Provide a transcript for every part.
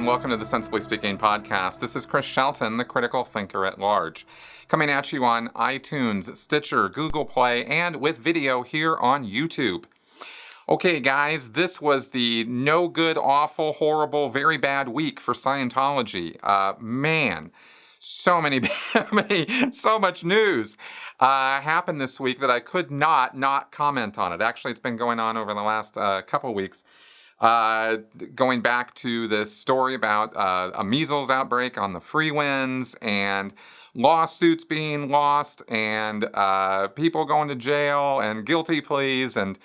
and welcome to the Sensibly Speaking podcast. This is Chris Shelton, the critical thinker at large, coming at you on iTunes, Stitcher, Google Play, and with video here on YouTube. Okay, guys, this was the no good, awful, horrible, very bad week for Scientology. Man, so much news happened this week that I could not comment on it. Actually, it's been going on over the last couple weeks. Going back to this story about a measles outbreak on the Freewinds and lawsuits being lost and people going to jail and guilty pleas and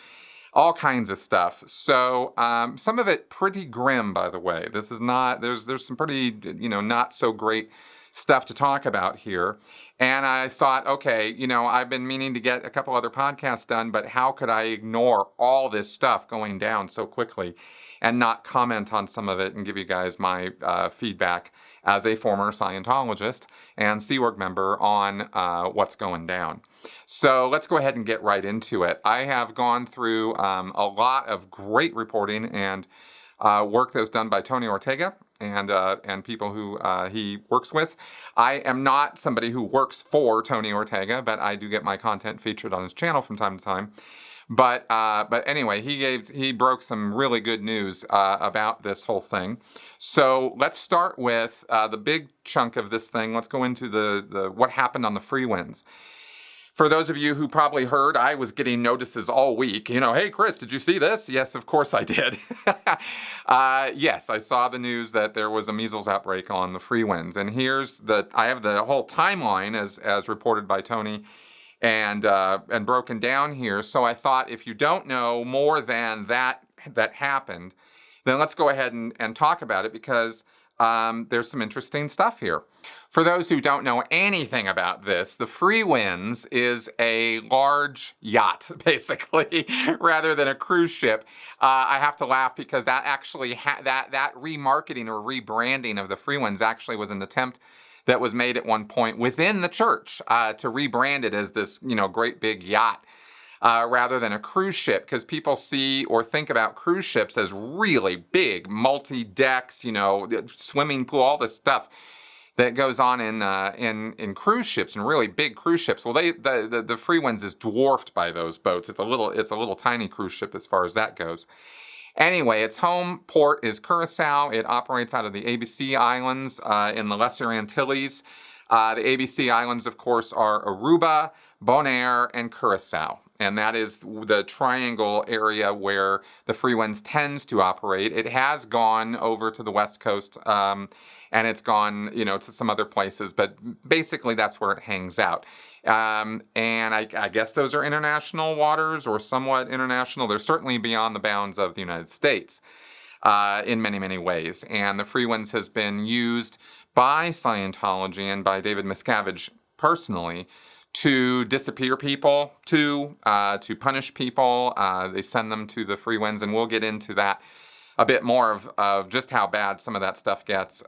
all kinds of stuff. So some of it pretty grim, by the way. This is not, there's some pretty, not so great stuff to talk about here. And I thought, okay, I've been meaning to get a couple other podcasts done, but how could I ignore all this stuff going down so quickly and not comment on some of it and give you guys my feedback as a former Scientologist and Sea Org member on what's going down. So let's go ahead and get right into it. I have gone through a lot of great reporting and work that was done by Tony Ortega and people who he works with. I am not somebody who works for Tony Ortega, but I do get my content featured on his channel from time to time. But anyway, he broke some really good news about this whole thing. So let's start with the big chunk of this thing. Let's go into the what happened on the Freewinds. For those of you who probably heard, I was getting notices all week. Hey, Chris, did you see this? Yes, of course I did. Yes, I saw the news that there was a measles outbreak on the Freewinds. And I have the whole timeline as reported by Tony and broken down here. So I thought if you don't know more than that happened, then let's go ahead and talk about it because there's some interesting stuff here. For those who don't know anything about this, the Freewinds is a large yacht, basically, rather than a cruise ship. I have to laugh because that actually that remarketing or rebranding of the Freewinds actually was an attempt that was made at one point within the church to rebrand it as this, great big yacht. Rather than a cruise ship, because people see or think about cruise ships as really big, multi-decks, swimming pool, all this stuff that goes on in cruise ships and really big cruise ships. Well, the Freewinds is dwarfed by those boats. It's a little tiny cruise ship as far as that goes. Anyway, its home port is Curacao. It operates out of the ABC Islands in the Lesser Antilles. The ABC Islands, of course, are Aruba, Bonaire, and Curacao. And that is the triangle area where the Freewinds tends to operate. It has gone over to the West Coast, and it's gone, to some other places. But basically, that's where it hangs out. And I guess those are international waters or somewhat international. They're certainly beyond the bounds of the United States in many, many ways. And the Freewinds has been used by Scientology and by David Miscavige personally to disappear people, to punish people. They send them to the Freewinds, and we'll get into that a bit more of just how bad some of that stuff gets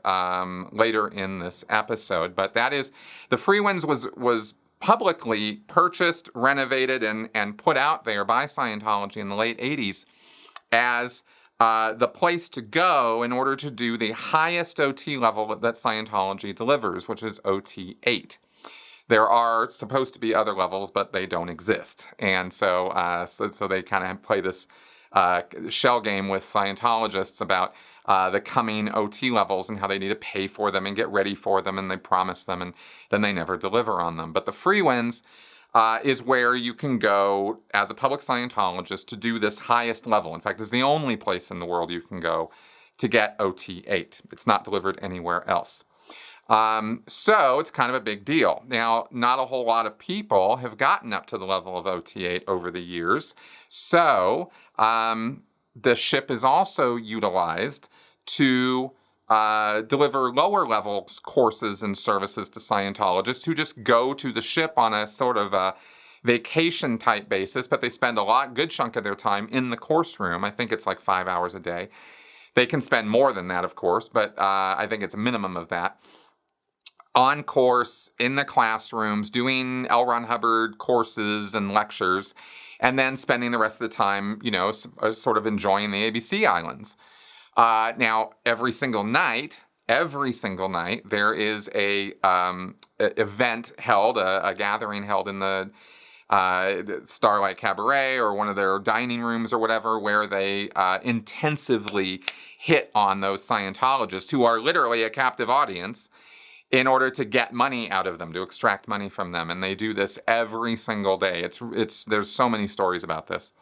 later in this episode. But that is, the Freewinds was publicly purchased, renovated, and put out there by Scientology in the late 80s as the place to go in order to do the highest OT level that Scientology delivers, which is OT 8. There are supposed to be other levels, but they don't exist. And so they kind of play this shell game with Scientologists about the coming OT levels and how they need to pay for them and get ready for them, and they promise them, and then they never deliver on them. But the Freewinds is where you can go as a public Scientologist to do this highest level. In fact, it's the only place in the world you can go to get OT 8. It's not delivered anywhere else. So it's kind of a big deal. Now, not a whole lot of people have gotten up to the level of OT 8 over the years. So the ship is also utilized to deliver lower level courses and services to Scientologists who just go to the ship on a sort of a vacation type basis, but they spend a good chunk of their time in the course room. I think it's like 5 hours a day. They can spend more than that, of course, but I think it's a minimum of that. On course, in the classrooms, doing L. Ron Hubbard courses and lectures, and then spending the rest of the time, sort of enjoying the ABC Islands. Now, every single night, there is a event held, a gathering held in the Starlight Cabaret or one of their dining rooms or whatever, where they intensively hit on those Scientologists who are literally a captive audience in order to get money out of them, to extract money from them. And they do this every single day. There's so many stories about this.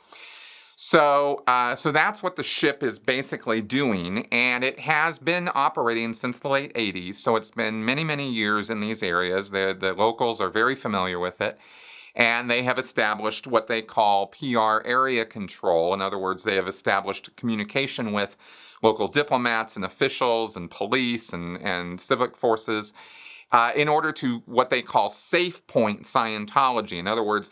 So that's what the ship is basically doing, and it has been operating since the late 80s, so it's been many, many years in these areas. The locals are very familiar with it, and they have established what they call PR area control. In other words, they have established communication with local diplomats and officials and police and civic forces in order to what they call safe point Scientology. In other words,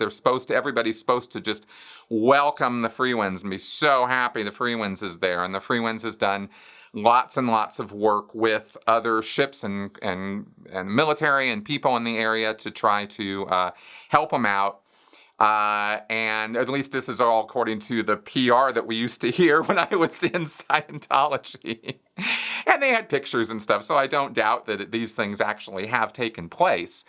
everybody's supposed to just welcome the Freewinds and be so happy the Freewinds is there. And the Freewinds has done lots and lots of work with other ships and military and people in the area to try to help them out. And at least this is all according to the PR that we used to hear when I was in Scientology. And they had pictures and stuff, so I don't doubt that these things actually have taken place.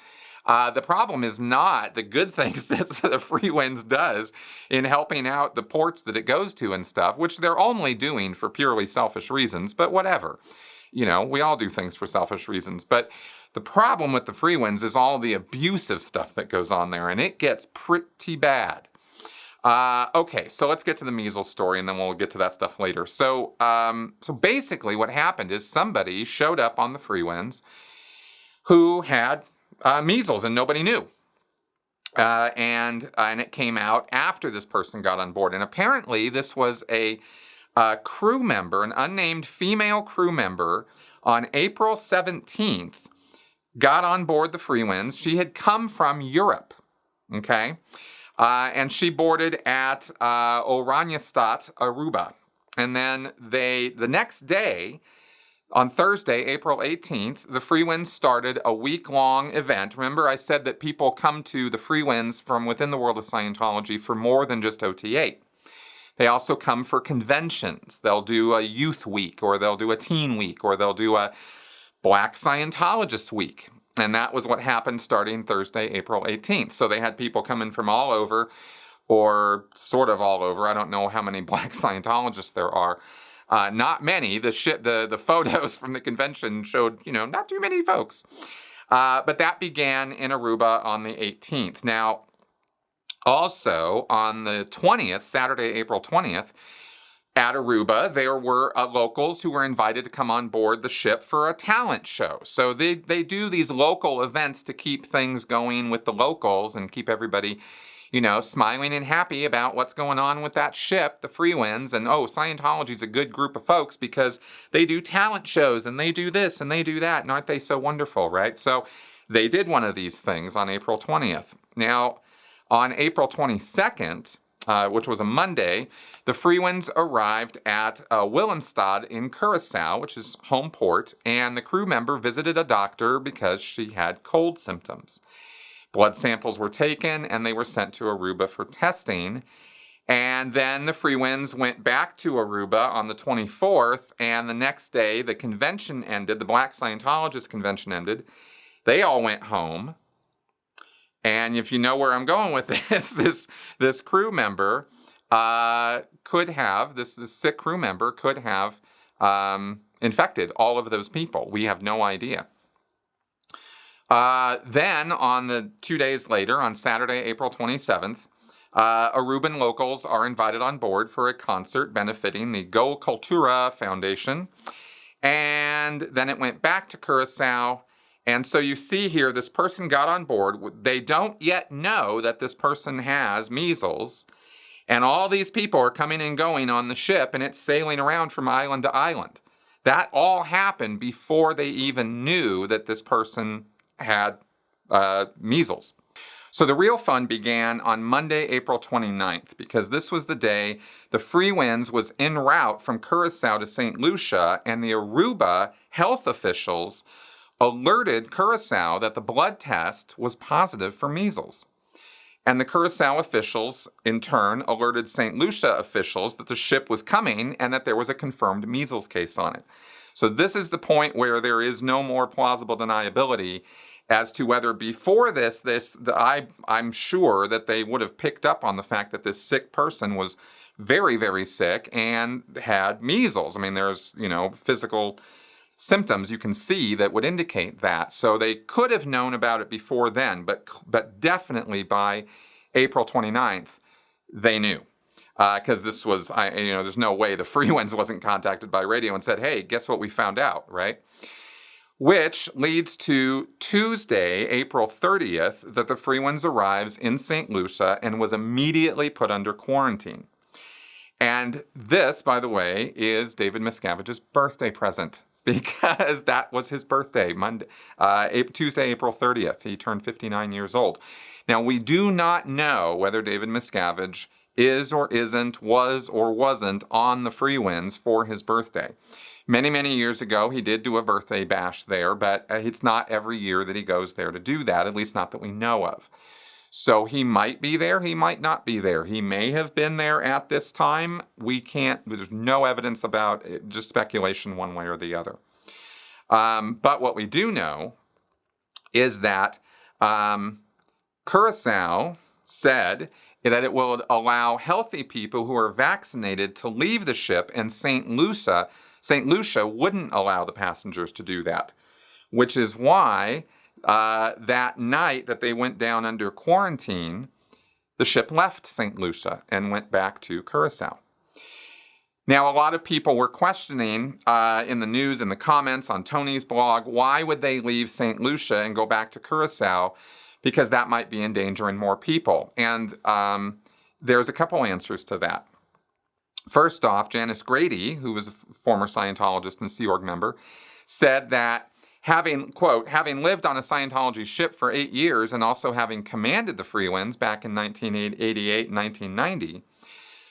The problem is not the good things that the Freewinds does in helping out the ports that it goes to and stuff, which they're only doing for purely selfish reasons, but whatever. You know, we all do things for selfish reasons. But the problem with the Freewinds is all the abusive stuff that goes on there, and it gets pretty bad. Okay, so let's get to the measles story, and then we'll get to that stuff later. So basically what happened is somebody showed up on the Freewinds who had measles, and nobody knew. And it came out after this person got on board. And apparently this was a crew member, an unnamed female crew member, on April 17th, got on board the Freewinds. She had come from Europe, okay? And she boarded at Oranjestad, Aruba. And then the next day, on Thursday, April 18th, the Freewinds started a week-long event. Remember, I said that people come to the Freewinds from within the world of Scientology for more than just OT8. They also come for conventions. They'll do a youth week, or they'll do a teen week, or they'll do a Black Scientologist week. And that was what happened starting Thursday, April 18th. So they had people coming from all over, or sort of all over. I don't know how many Black Scientologists there are. Not many. The photos from the convention showed, not too many folks. But that began in Aruba on the 18th. Now, also on the 20th, Saturday, April 20th, at Aruba, there were locals who were invited to come on board the ship for a talent show. So they do these local events to keep things going with the locals and keep everybody, smiling and happy about what's going on with that ship, the Freewinds. And, Scientology's a good group of folks because they do talent shows and they do this and they do that. And aren't they so wonderful, right? So they did one of these things on April 20th. Now, on April 22nd, which was a Monday, the Freewinds arrived at Willemstad in Curacao, which is home port, and the crew member visited a doctor because she had cold symptoms. Blood samples were taken, and they were sent to Aruba for testing. And then the Freewinds went back to Aruba on the 24th, and the next day the convention ended, the Black Scientologist convention ended. They all went home. And if you know where I'm going with this crew member could have, this sick crew member could have infected all of those people. We have no idea. Then on the 2 days later, on Saturday, April 27th, Aruban locals are invited on board for a concert benefiting the Go Cultura Foundation. And then it went back to Curacao. And so you see here, this person got on board. They don't yet know that this person has measles. And all these people are coming and going on the ship, and it's sailing around from island to island. That all happened before they even knew that this person had measles. So the real fun began on Monday, April 29th, because this was the day the Freewinds was en route from Curacao to St. Lucia, and the Aruba health officials alerted Curacao that the blood test was positive for measles. And the Curacao officials, in turn, alerted St. Lucia officials that the ship was coming and that there was a confirmed measles case on it. So this is the point where there is no more plausible deniability as to whether before I'm sure that they would have picked up on the fact that this sick person was very, very sick and had measles. I mean, there's, physical symptoms you can see that would indicate that. So they could have known about it before then, but definitely by April 29th, they knew. Because this was, there's no way the Freewinds wasn't contacted by radio and said, hey, guess what we found out, right? Which leads to Tuesday, April 30th, that the Freewinds arrives in St. Lucia and was immediately put under quarantine. And this, by the way, is David Miscavige's birthday present, because that was his birthday, Tuesday, April 30th. He turned 59 years old. Now, we do not know whether David Miscavige is or isn't, was or wasn't on the Freewinds for his birthday. Many, many years ago, he did do a birthday bash there, but it's not every year that he goes there to do that, at least not that we know of. So he might be there, he might not be there. He may have been there at this time. There's no evidence about it, just speculation one way or the other. But what we do know is that Curacao said that it will allow healthy people who are vaccinated to leave the ship, and St. Lucia wouldn't allow the passengers to do that, which is why that night that they went down under quarantine, the ship left St. Lucia and went back to Curacao. Now, a lot of people were questioning in the news, in the comments on Tony's blog, why would they leave St. Lucia and go back to Curacao? Because that might be endangering more people. And there's a couple answers to that. First off, Janice Grady, who was a former Scientologist and Sea Org member, said that having lived on a Scientology ship for 8 years and also having commanded the Freewinds back in 1988 and 1990,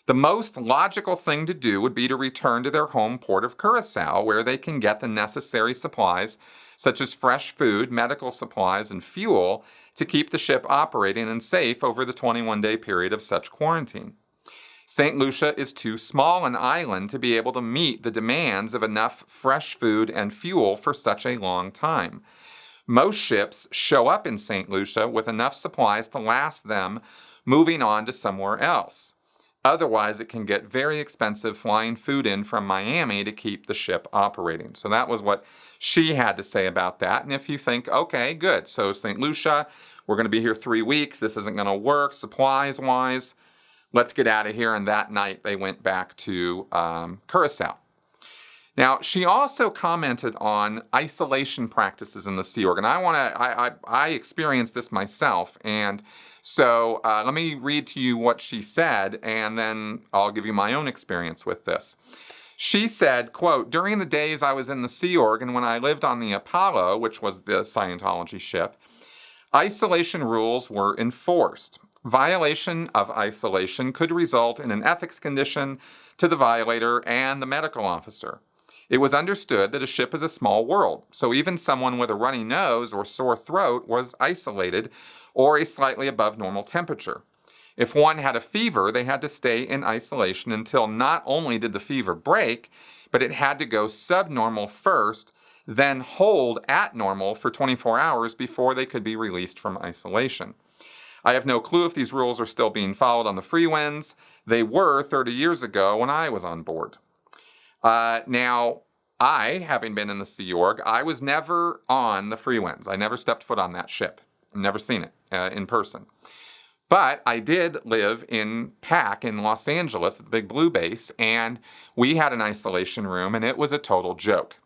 the most logical thing to do would be to return to their home port of Curacao, where they can get the necessary supplies, such as fresh food, medical supplies, and fuel, to keep the ship operating and safe over the 21-day period of such quarantine. St. Lucia is too small an island to be able to meet the demands of enough fresh food and fuel for such a long time. Most ships show up in St. Lucia with enough supplies to last them moving on to somewhere else. Otherwise, it can get very expensive flying food in from Miami to keep the ship operating. So that was what she had to say about that. And if you think, okay, good, so St. Lucia, we're going to be here 3 weeks, this isn't going to work supplies-wise, let's get out of here. And that night, they went back to Curacao. Now, she also commented on isolation practices in the Sea Org, and I experienced this myself, and so let me read to you what she said, and then I'll give you my own experience with this. She said, quote, "During the days I was in the Sea Org and when I lived on the Apollo, which was the Scientology ship, isolation rules were enforced. Violation of isolation could result in an ethics condition to the violator and the medical officer. It was understood that a ship is a small world, so even someone with a runny nose or sore throat was isolated or a slightly above normal temperature. If one had a fever, they had to stay in isolation until not only did the fever break, but it had to go subnormal first, then hold at normal for 24 hours before they could be released from isolation. I have no clue if these rules are still being followed on the Freewinds. They were 30 years ago when I was on board." Now, having been in the Sea Org, I was never on the Freewinds. I never stepped foot on that ship. Never seen it in person. But I did live in PAC in Los Angeles at the Big Blue Base, and we had an isolation room, and it was a total joke.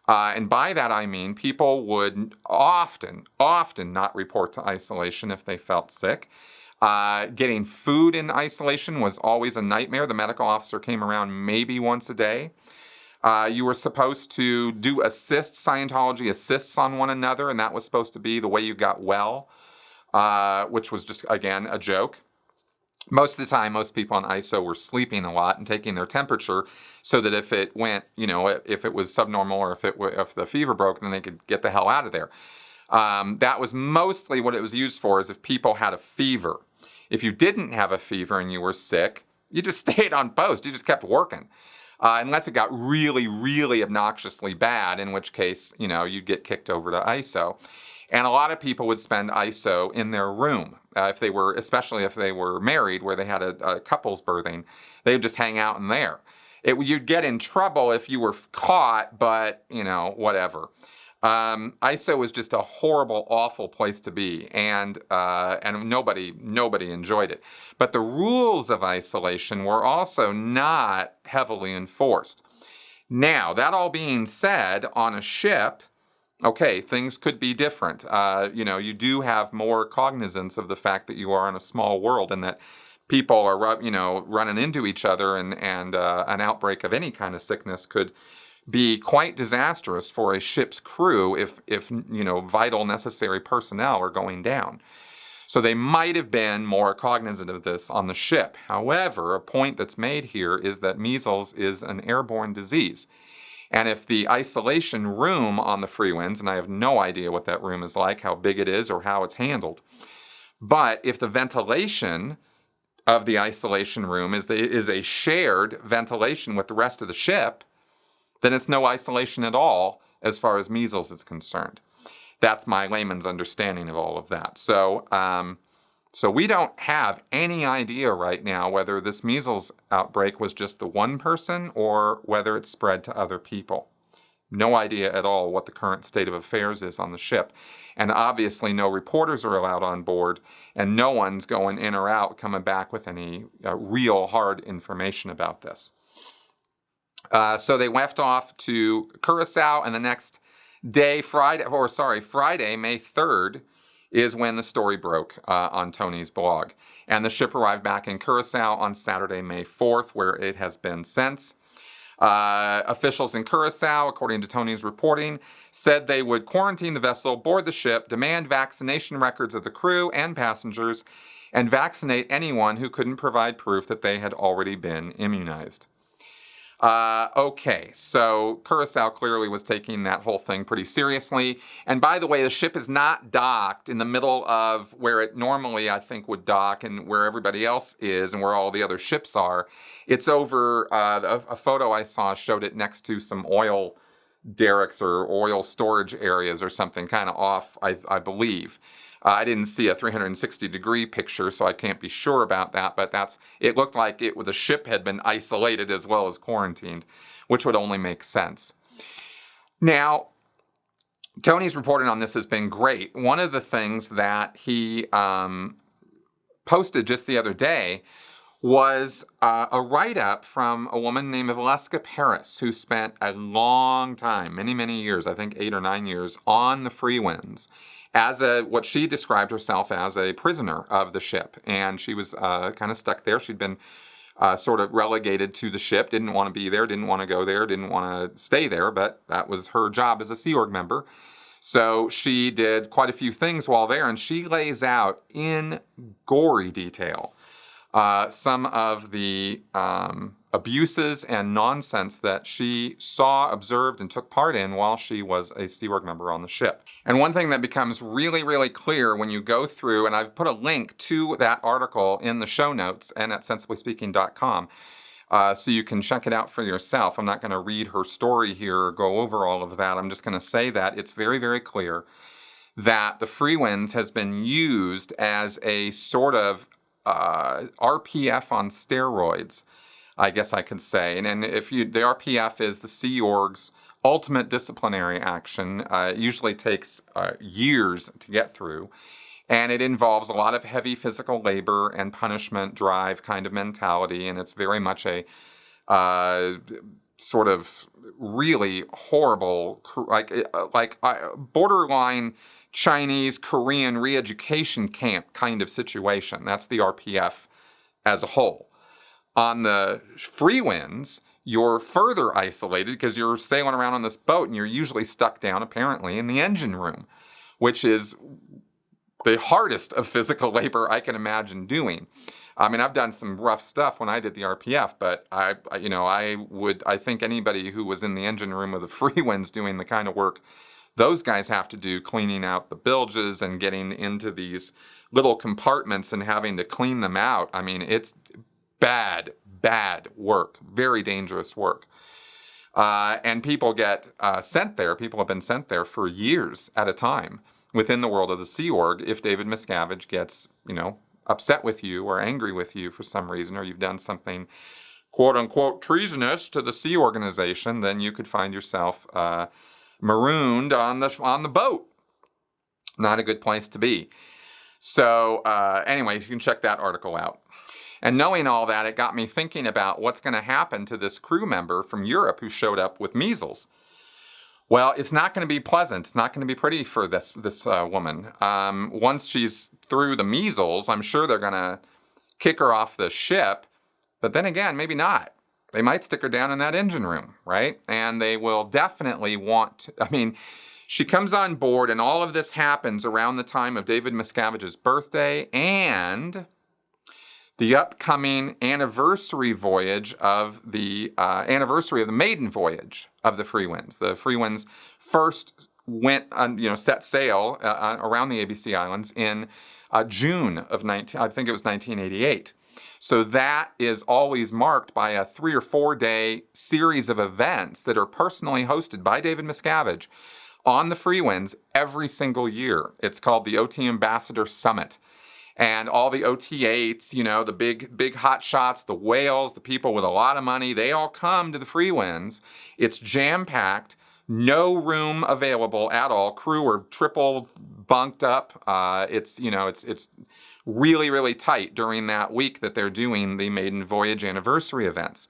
And by that I mean people would often not report to isolation if they felt sick. Getting food in isolation was always a nightmare. The medical officer came around maybe once a day. You were supposed to do Scientology assists on one another, and that was supposed to be the way you got well, which was just, again, a joke. Most of the time, most people on ISO were sleeping a lot and taking their temperature so that if it went, if it was subnormal or if the fever broke, then they could get the hell out of there. That was mostly what it was used for, is if people had a fever. If you didn't have a fever and you were sick, you just stayed on post. You just kept working. Unless it got really, really obnoxiously bad, in which case, you'd get kicked over to ISO. And a lot of people would spend ISO in their room. Especially if they were married, where they had a couple's birthing, they would just hang out in there. You'd get in trouble if you were caught, but, whatever. ISO was just a horrible, awful place to be, and nobody enjoyed it. But the rules of isolation were also not heavily enforced. Now, that all being said, on a ship, okay, things could be different. You do have more cognizance of the fact that you are in a small world and that people are, running into each other, and an outbreak of any kind of sickness could be quite disastrous for a ship's crew if vital necessary personnel are going down. So they might have been more cognizant of this on the ship. However, a point that's made here is that measles is an airborne disease. And if the isolation room on the Freewinds, and I have no idea what that room is like, how big it is, or how it's handled, but if the ventilation of the isolation room is a shared ventilation with the rest of the ship, then it's no isolation at all as far as measles is concerned. That's my layman's understanding of all of that. So we don't have any idea right now whether this measles outbreak was just the one person or whether it spread to other people. No idea at all what the current state of affairs is on the ship. And obviously no reporters are allowed on board, and no one's going in or out coming back with any real hard information about this. So they left off to Curacao, and the next day, Friday, May 3rd, is when the story broke on Tony's blog. And the ship arrived back in Curacao on Saturday, May 4th, where it has been since. Officials in Curacao, according to Tony's reporting, said they would quarantine the vessel, board the ship, demand vaccination records of the crew and passengers, and vaccinate anyone who couldn't provide proof that they had already been immunized. Okay, so Curacao clearly was taking that whole thing pretty seriously. And by the way, the ship is not docked in the middle of where it normally, I think, would dock and where everybody else is and where all the other ships are. It's over, a photo I saw showed it next to some oil derricks or oil storage areas or something, kind of off, I believe. I didn't see a 360-degree picture, so I can't be sure about that, but it looked like the ship had been isolated as well as quarantined, which would only make sense. Now, Tony's reporting on this has been great. One of the things that he posted just the other day was a write-up from a woman named Valeska Paris, who spent a long time, many, many years, I think 8 or 9 years, on the Freewinds, as what she described herself as a prisoner of the ship. And she was kind of stuck there. She'd been sort of relegated to the ship, didn't want to be there, didn't want to go there, didn't want to stay there, but that was her job as a Sea Org member. So she did quite a few things while there, and she lays out in gory detail some of the abuses and nonsense that she saw, observed, and took part in while she was a Sea Org member on the ship. And one thing that becomes really, really clear when you go through, and I've put a link to that article in the show notes and at sensiblyspeaking.com, so you can check it out for yourself. I'm not going to read her story here or go over all of that. I'm just going to say that it's very, very clear that the Freewinds has been used as a sort of RPF on steroids, I guess I could say. And the RPF is the Sea Org's ultimate disciplinary action. It usually takes years to get through. And it involves a lot of heavy physical labor and punishment drive kind of mentality. And it's very much a sort of really horrible, like borderline Chinese, Korean re-education camp kind of situation. That's the RPF as a whole. On the Freewinds, you're further isolated because you're sailing around on this boat and you're usually stuck down, apparently, in the engine room, which is the hardest of physical labor I can imagine doing. I mean, I've done some rough stuff when I did the RPF, but I think anybody who was in the engine room of the Freewinds doing the kind of work those guys have to do cleaning out the bilges and getting into these little compartments and having to clean them out. I mean, it's bad work, very dangerous work. And people get sent there. People have been sent there for years at a time within the world of the Sea Org. If David Miscavige gets, upset with you or angry with you for some reason, or you've done something quote unquote treasonous to the Sea Organization, then you could find yourself marooned on the boat. Not a good place to be. So anyways, you can check that article out. And knowing all that, it got me thinking about what's going to happen to this crew member from Europe who showed up with measles. Well, it's not going to be pleasant. It's not going to be pretty for this woman. Once she's through the measles, I'm sure they're going to kick her off the ship. But then again, maybe not. They might stick her down in that engine room, right? And they will definitely she comes on board, and all of this happens around the time of David Miscavige's birthday and the upcoming anniversary voyage of the maiden voyage of the Freewinds. The Freewinds first went set sail around the ABC Islands in June of 1988. So that is always marked by a 3 or 4 day series of events that are personally hosted by David Miscavige on the Freewinds every single year. It's called the OT Ambassador Summit. And all the OT8s, the big hot shots, the whales, the people with a lot of money, they all come to the Freewinds. It's jam-packed, no room available at all. Crew are triple bunked up. It's really, really tight during that week that they're doing the maiden voyage anniversary events.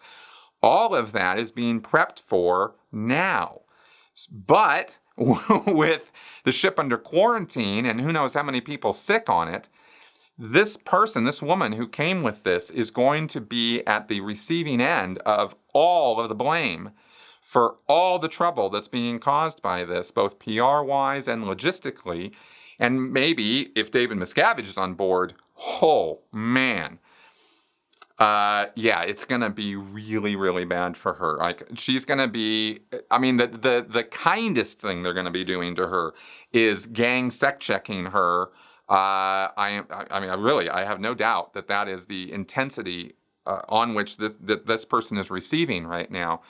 All of that is being prepped for now. But with the ship under quarantine and who knows how many people sick on it, this woman who came with this, is going to be at the receiving end of all of the blame for all the trouble that's being caused by this, both PR-wise and logistically. And maybe if David Miscavige is on board, oh man, it's going to be really, really bad for her. Like, she's going to be, the kindest thing they're going to be doing to her is gang sec checking her. I have no doubt that is the intensity on which this person is receiving right now,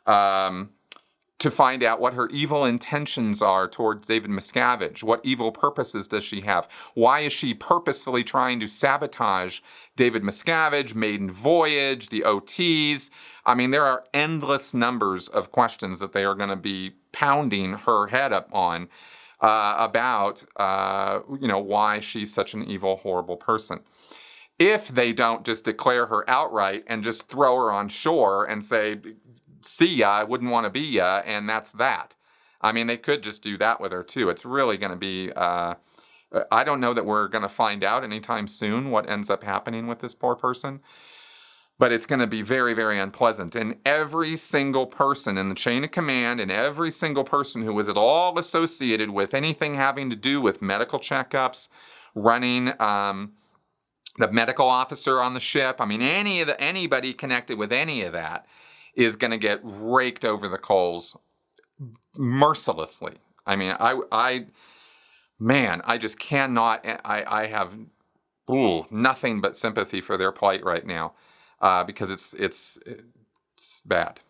to find out what her evil intentions are towards David Miscavige. What evil purposes does she have? Why is she purposefully trying to sabotage David Miscavige, maiden voyage, the OTs? There are endless numbers of questions that they are going to be pounding her head up on. About why she's such an evil, horrible person. If they don't just declare her outright and just throw her on shore and say, see ya, I wouldn't want to be ya, and that's that. They could just do that with her too. It's really going to be, I don't know that we're going to find out anytime soon what ends up happening with this poor person. But it's going to be very, very unpleasant. And every single person in the chain of command and every single person who was at all associated with anything having to do with medical checkups, running the medical officer on the ship, anybody connected with any of that is going to get raked over the coals mercilessly. I just cannot, I have nothing but sympathy for their plight right now. Because it's bad.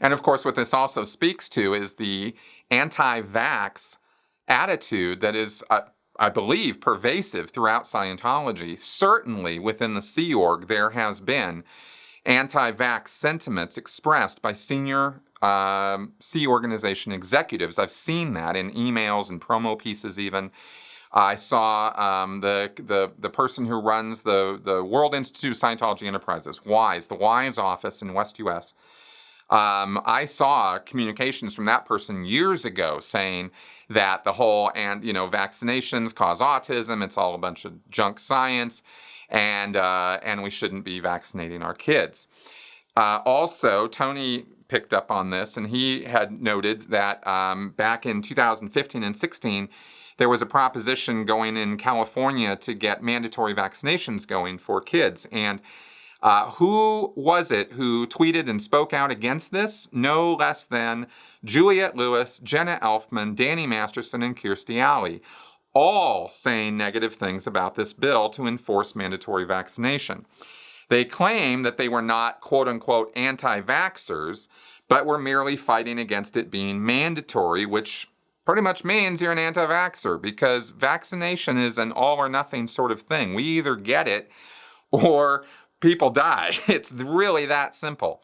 And of course, what this also speaks to is the anti-vax attitude that is, I believe, pervasive throughout Scientology. Certainly within the Sea Org, there has been anti-vax sentiments expressed by senior Sea Organization executives. I've seen that in emails and promo pieces even. I saw the person who runs the World Institute of Scientology Enterprises, WISE, the WISE office in West US. I saw communications from that person years ago saying that the whole vaccinations cause autism. It's all a bunch of junk science, and we shouldn't be vaccinating our kids. Also, Tony picked up on this, and he had noted that back in 2015 and 16. There was a proposition going in California to get mandatory vaccinations going for kids. And Who was it who tweeted and spoke out against this? No less than Juliette Lewis, Jenna Elfman, Danny Masterson, and Kirstie Alley, all saying negative things about this bill to enforce mandatory vaccination. They claim that they were not, quote-unquote, anti-vaxxers, but were merely fighting against it being mandatory, which pretty much means you're an anti-vaxxer, because vaccination is an all-or-nothing sort of thing. We either get it or people die. It's really that simple.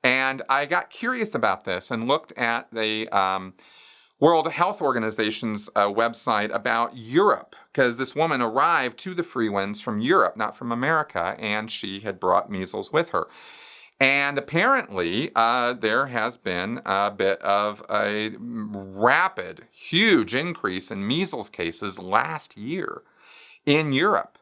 And I got curious about this and looked at the World Health Organization's website about Europe, because this woman arrived to the Freewinds from Europe, not from America, and she had brought measles with her. And apparently, there has been a bit of a rapid, huge increase in measles cases last year in Europe.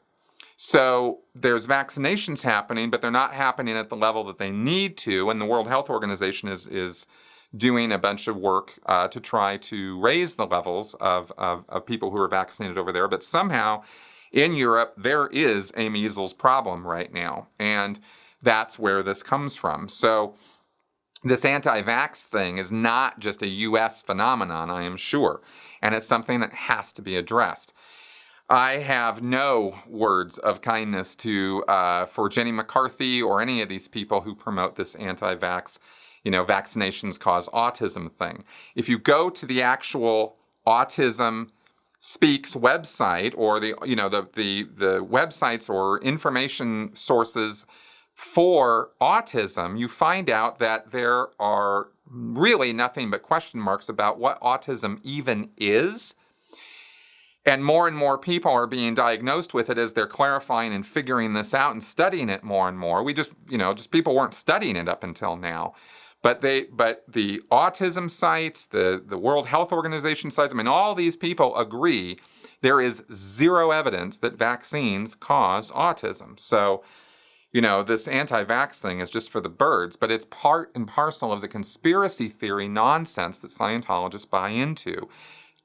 So there's vaccinations happening, but they're not happening at the level that they need to. And the World Health Organization is doing a bunch of work to try to raise the levels of people who are vaccinated over there. But somehow in Europe, there is a measles problem right now. And that's where this comes from. So this anti-vax thing is not just a U.S. phenomenon, I am sure. And it's something that has to be addressed. I have no words of kindness for Jenny McCarthy or any of these people who promote this anti-vax, vaccinations cause autism thing. If you go to the actual Autism Speaks website, or the websites or information sources for autism, you find out that there are really nothing but question marks about what autism even is. And more people are being diagnosed with it as they're clarifying and figuring this out and studying it more and more. We just people weren't studying it up until now. But the autism sites, the World Health Organization sites, all these people agree there is zero evidence that vaccines cause autism. So, this anti-vax thing is just for the birds, but it's part and parcel of the conspiracy theory nonsense that Scientologists buy into.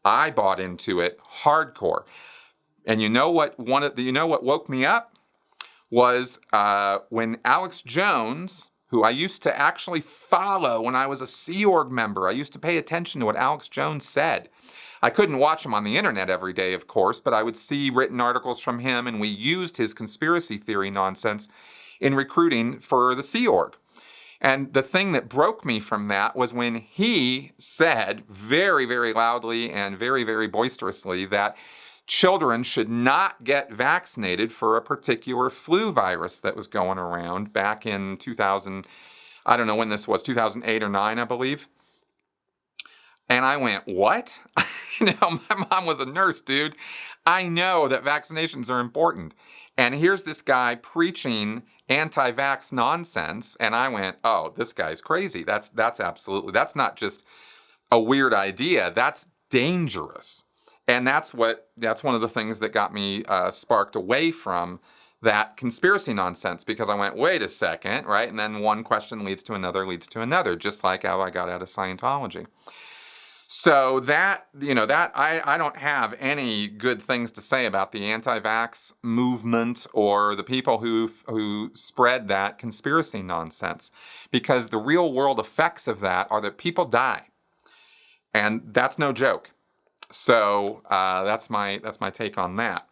I bought into it hardcore. And what woke me up was when Alex Jones, who I used to actually follow when I was a Sea Org member, I used to pay attention to what Alex Jones said. I couldn't watch him on the internet every day, of course, but I would see written articles from him, and we used his conspiracy theory nonsense in recruiting for the Sea Org. And the thing that broke me from that was when he said very, very loudly and very, very boisterously that children should not get vaccinated for a particular flu virus that was going around back in 2000, I don't know when this was, 2008 or 9, I believe. And I went, what? My mom was a nurse, dude. I know that vaccinations are important. And here's this guy preaching anti-vax nonsense. And I went, oh, this guy's crazy. That's not just a weird idea. That's dangerous. And that's one of the things that got me sparked away from that conspiracy nonsense, because I went, wait a second, right? And then one question leads to another, just like how I got out of Scientology. So I don't have any good things to say about the anti-vax movement or the people who spread that conspiracy nonsense, because the real world effects of that are that people die, and that's no joke. So that's my take on that.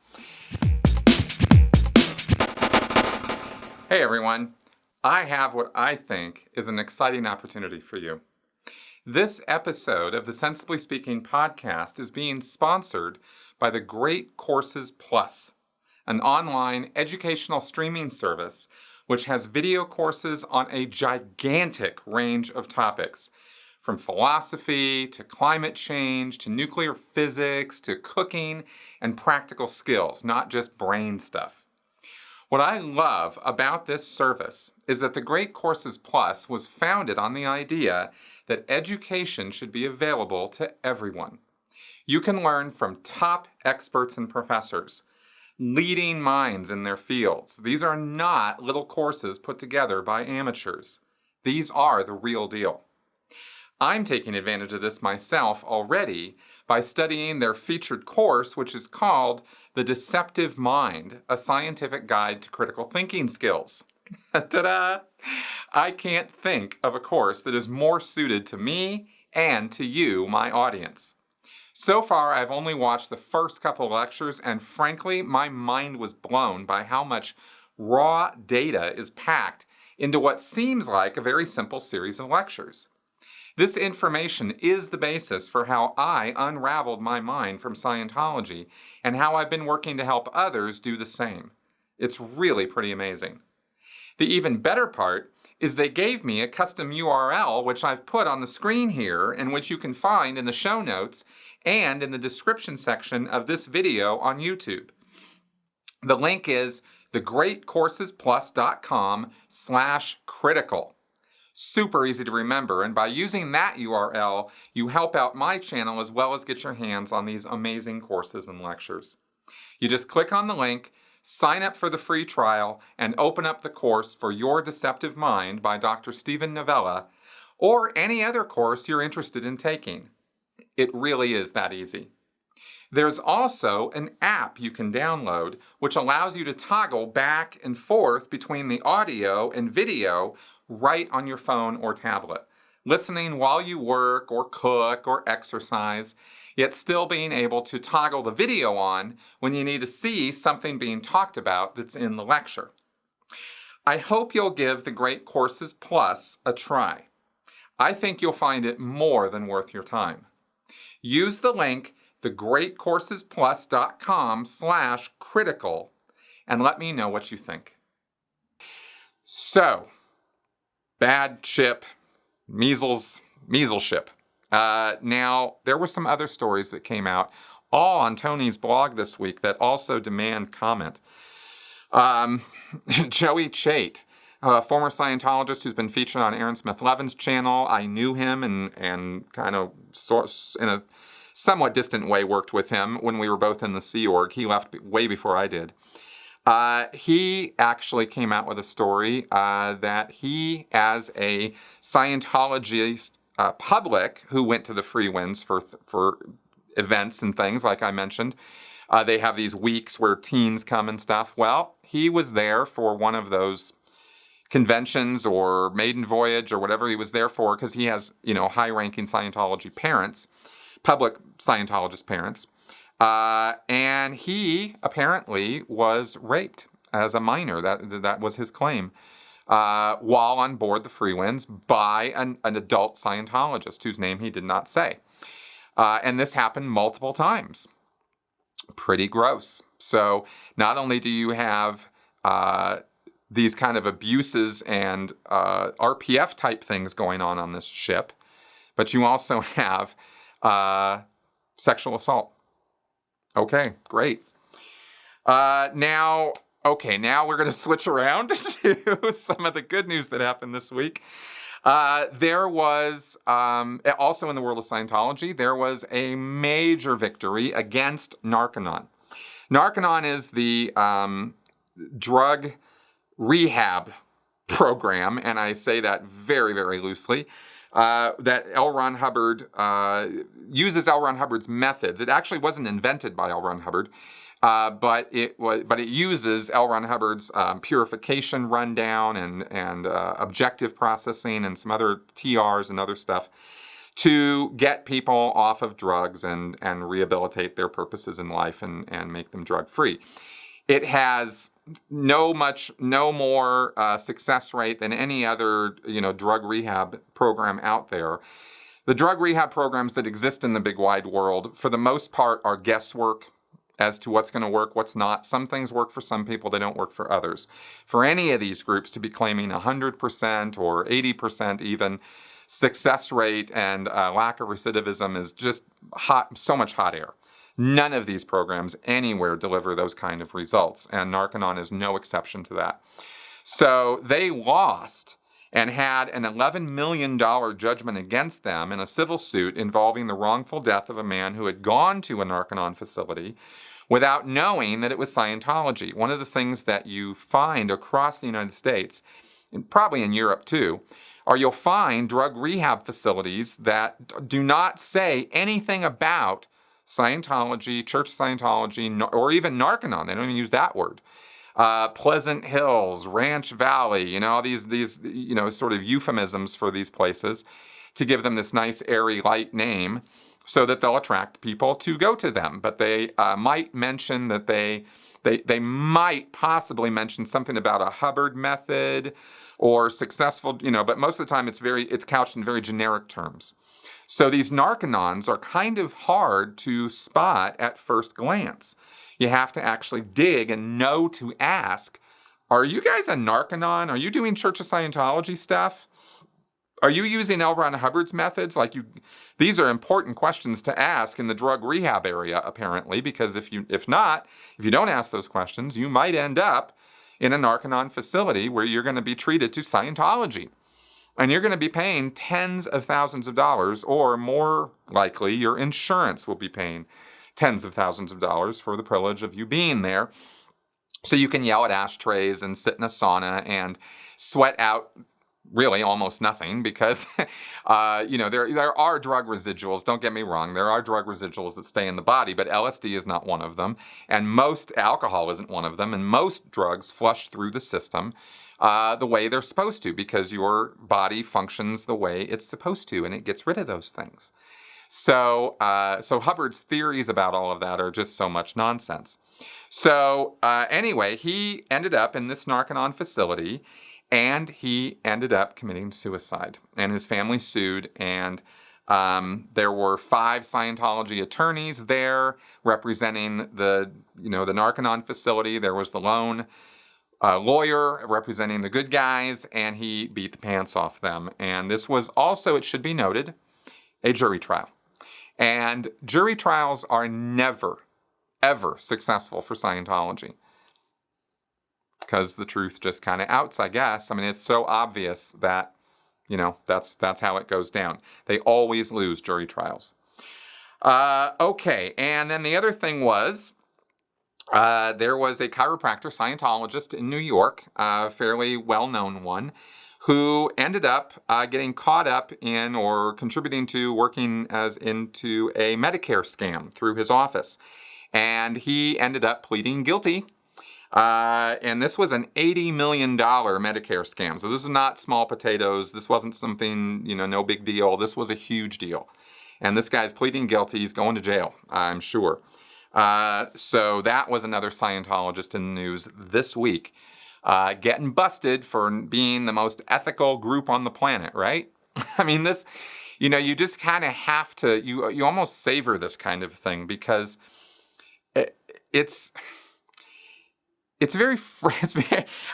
Hey everyone, I have what I think is an exciting opportunity for you. This episode of the Sensibly Speaking podcast is being sponsored by the Great Courses Plus, an online educational streaming service which has video courses on a gigantic range of topics, from philosophy to climate change to nuclear physics to cooking and practical skills, not just brain stuff. What I love about this service is that the Great Courses Plus was founded on the idea that education should be available to everyone. You can learn from top experts and professors, leading minds in their fields. These are not little courses put together by amateurs. These are the real deal. I'm taking advantage of this myself already by studying their featured course, which is called The Deceptive Mind, a Scientific Guide to Critical Thinking Skills. Ta-da! I can't think of a course that is more suited to me and to you, my audience. So far, I've only watched the first couple of lectures, and frankly, my mind was blown by how much raw data is packed into what seems like a very simple series of lectures. This information is the basis for how I unraveled my mind from Scientology and how I've been working to help others do the same. It's really pretty amazing. The even better part is they gave me a custom URL, which I've put on the screen here, and which you can find in the show notes and in the description section of this video on YouTube. The link is thegreatcoursesplus.com/critical. Super easy to remember, and by using that URL, you help out my channel as well as get your hands on these amazing courses and lectures. You just click on the link, sign up for the free trial, and open up the course for Your Deceptive Mind by Dr. Stephen Novella, or any other course you're interested in taking. It really is that easy. There's also an app you can download which allows you to toggle back and forth between the audio and video right on your phone or tablet, listening while you work or cook or exercise, yet still being able to toggle the video on when you need to see something being talked about that's in the lecture. I hope you'll give the Great Courses Plus a try. I think you'll find it more than worth your time. Use the link thegreatcoursesplus.com/critical and let me know what you think. So, bad ship, measles ship. Now, there were some other stories that came out, all on Tony's blog this week, that also demand comment. Joey Chait, a former Scientologist who's been featured on Aaron Smith Levin's channel. I knew him and kind of in a somewhat distant way worked with him when we were both in the Sea Org. He left way before I did. He actually came out with a story that he, as a Scientologist public who went to the Freewinds for events and things, like I mentioned, they have these weeks where teens come and stuff. Well, he was there for one of those conventions or maiden voyage or whatever he was there for, because he has, high-ranking Scientology parents, public Scientologist parents. And he apparently was raped as a minor. That was his claim. While on board the Freewinds by an adult Scientologist whose name he did not say. And this happened multiple times. Pretty gross. So not only do you have these kind of abuses and RPF type things going on this ship, but you also have sexual assault. Okay, great. Now we're going to switch around to some of the good news that happened this week. There was, also in the world of Scientology, there was a major victory against Narconon. Narconon is the drug rehab program, and I say that very, very loosely, that L. Ron Hubbard uses L. Ron Hubbard's methods. It actually wasn't invented by L. Ron Hubbard, but it uses L. Ron Hubbard's purification rundown and objective processing and some other TRs and other stuff to get people off of drugs and rehabilitate their purposes in life and make them drug-free. It has no more success rate than any other drug rehab program out there. The drug rehab programs that exist in the big wide world, for the most part, are guesswork as to what's going to work, what's not. Some things work for some people, they don't work for others. For any of these groups to be claiming 100% or 80% even success rate and lack of recidivism is just so much hot air. None of these programs anywhere deliver those kind of results, and Narconon is no exception to that. So they lost and had an $11 million judgment against them in a civil suit involving the wrongful death of a man who had gone to a Narconon facility without knowing that it was Scientology. One of the things that you find across the United States, and probably in Europe too, are you'll find drug rehab facilities that do not say anything about Scientology, Church Scientology, or even Narconon. They don't even use that word. Pleasant Hills, Ranch Valley, all these sort of euphemisms for these places to give them this nice, airy, light name so that they'll attract people to go to them. But they might mention that they might possibly mention something about a Hubbard method or successful, but most of the time it's couched in very generic terms. So these narcanons are kind of hard to spot at first glance. You have to actually dig and know to ask, are you guys a narcanon? Are you doing Church of Scientology stuff? Are you using L. Ron Hubbard's methods? These are important questions to ask in the drug rehab area, apparently, because if you don't ask those questions, you might end up in a narcanon facility where you're going to be treated to Scientology. And you're going to be paying tens of thousands of dollars, or more likely, your insurance will be paying tens of thousands of dollars for the privilege of you being there. So you can yell at ashtrays and sit in a sauna and sweat out really almost nothing because, there are drug residuals. Don't get me wrong. There are drug residuals that stay in the body, but LSD is not one of them. And most alcohol isn't one of them. And most drugs flush through the system the way they're supposed to, because your body functions the way it's supposed to, and it gets rid of those things. So Hubbard's theories about all of that are just so much nonsense. So anyway, he ended up in this Narcanon facility, and he ended up committing suicide. And his family sued, and there were 5 Scientology attorneys there representing the Narcanon facility. There was the lone lawyer representing the good guys, and he beat the pants off them. And this was also, it should be noted, a jury trial. And jury trials are never, ever successful for Scientology, because the truth just kind of outs, I guess. I mean, it's so obvious that, that's how it goes down. They always lose jury trials. Okay, and then the other thing was, there was a chiropractor, Scientologist in New York, a fairly well-known one, who ended up getting caught up in or contributing to working into a Medicare scam through his office. And he ended up pleading guilty. And this was an $80 million Medicare scam. So this is not small potatoes. This wasn't something, no big deal. This was a huge deal. And this guy's pleading guilty. He's going to jail, I'm sure. So that was another Scientologist in the news this week, getting busted for being the most ethical group on the planet, right? I mean, this, you just kind of have to, you almost savor this kind of thing, because it's very,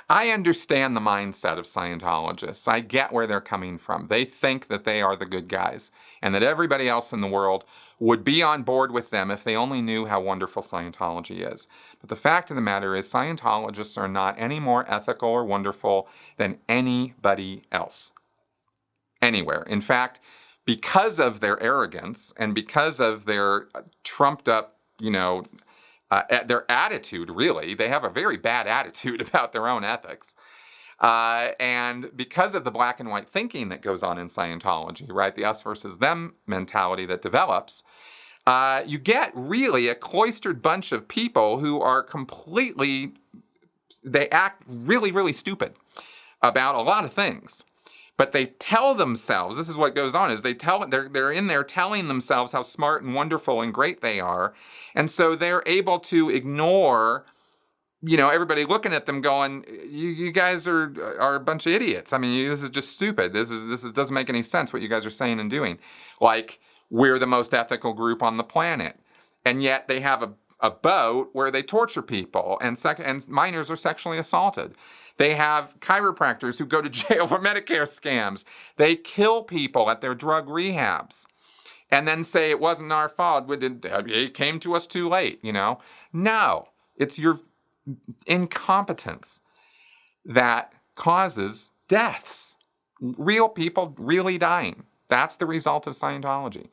I understand the mindset of Scientologists. I get where they're coming from. They think that they are the good guys, and that everybody else in the world would be on board with them if they only knew how wonderful Scientology is. But the fact of the matter is, Scientologists are not any more ethical or wonderful than anybody else anywhere. In fact, because of their arrogance and because of their trumped up, their attitude, really, they have a very bad attitude about their own ethics. And because of the black and white thinking that goes on in Scientology, right, the us versus them mentality that develops, you get really a cloistered bunch of people who are they act really, really stupid about a lot of things. But they tell themselves, this is what goes on, is they're in there telling themselves how smart and wonderful and great they are. And so they're able to ignore, everybody looking at them going, you guys are a bunch of idiots. I mean, this is just stupid. This doesn't make any sense what you guys are saying and doing. Like, we're the most ethical group on the planet. And yet they have a boat where they torture people and minors are sexually assaulted. They have chiropractors who go to jail for Medicare scams. They kill people at their drug rehabs and then say it wasn't our fault. It came to us too late, No, it's your incompetence that causes deaths. Real people really dying. That's the result of Scientology.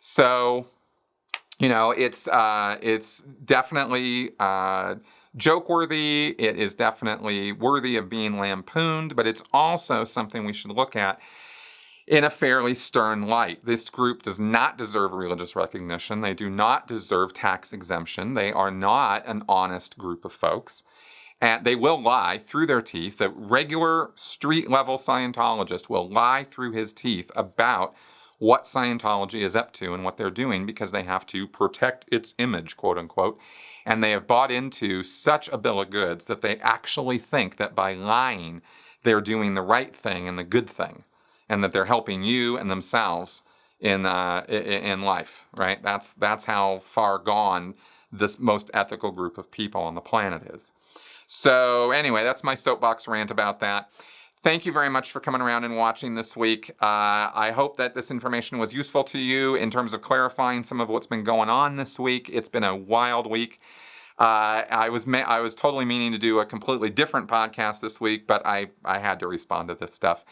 So, it's definitely joke-worthy. It is definitely worthy of being lampooned, but it's also something we should look at in a fairly stern light. This group does not deserve religious recognition. They do not deserve tax exemption. They are not an honest group of folks. And they will lie through their teeth. The regular street-level Scientologist will lie through his teeth about what Scientology is up to and what they're doing because they have to protect its image, quote unquote. And they have bought into such a bill of goods that they actually think that by lying, they're doing the right thing and the good thing, and that they're helping you and themselves in life, right? That's how far gone this most ethical group of people on the planet is. So anyway, that's my soapbox rant about that. Thank you very much for coming around and watching this week. I hope that this information was useful to you in terms of clarifying some of what's been going on this week. It's been a wild week. I was totally meaning to do a completely different podcast this week, but I had to respond to this stuff.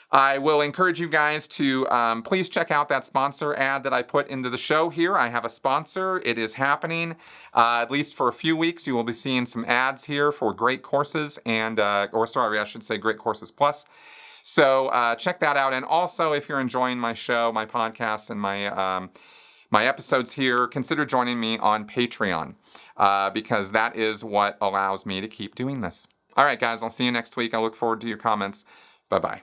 I will encourage you guys to please check out that sponsor ad that I put into the show here. I have a sponsor. It is happening. At least for a few weeks, you will be seeing some ads here for Great Courses I should say Great Courses Plus. So check that out. And also, if you're enjoying my show, my podcast, and my episodes here, consider joining me on Patreon because that is what allows me to keep doing this. All right, guys, I'll see you next week. I look forward to your comments. Bye-bye.